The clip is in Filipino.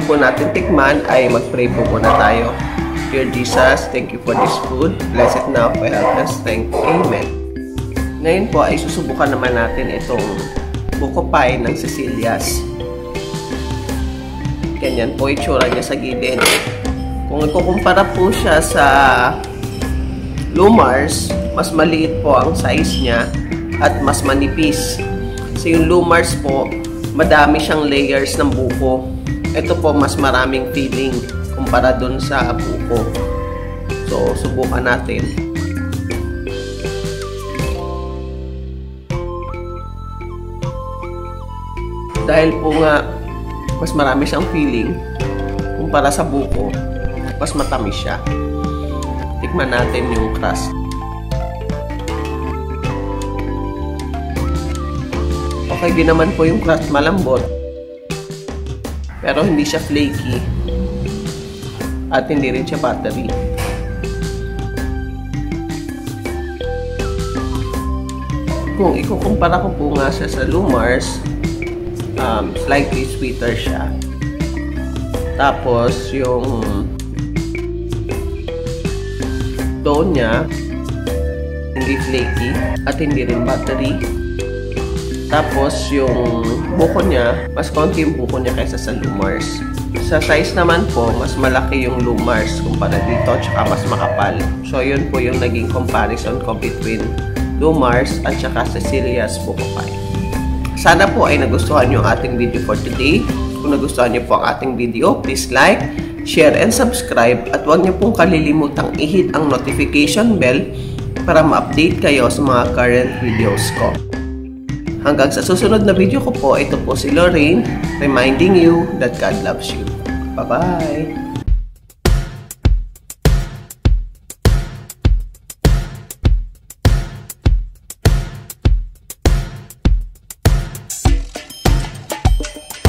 po natin tikman ay mag-pray po muna tayo. Dear Jesus, thank you for this food. Bless it now for health and strength. Amen. Ngayon po ay susubukan naman natin itong buko pie ng Cecilia's. Ganyan po itsura niya sa gilid. Kung ikukumpara po siya sa Lumars, mas maliit po ang size niya at mas manipis. Kasi yung Lumars po, madami siyang layers ng buko. Ito po mas maraming filling kumpara dun sa buko. So, subukan natin. Dahil po nga, mas marami siyang filling kumpara sa buko, mas matamis siya. Tikman natin yung crust. Okay din naman po yung crust, malambot. Pero hindi siya flaky. At hindi rin siya buttery. Kung ikukumpara ko po nga siya sa Lumars, slightly sweeter siya. Tapos yung dough niya, hindi flaky at hindi rin buttery. Tapos yung buko niya, mas konti yung buko niya kaysa sa Lumars. Sa size naman po, mas malaki yung Lumars kumpara dito, tsaka mas makapal. So yun po yung naging comparison ko between Lumars at tsaka Cecilia's buko pie. Sana po ay nagustuhan nyo ang ating video for today. Kung nagustuhan nyo po ang ating video, please like, share, and subscribe. At huwag nyo pong kalilimutang i-hit ang notification bell para ma-update kayo sa mga current videos ko. Hanggang sa susunod na video ko po, ito po si Lorraine, reminding you that God loves you. Bye-bye!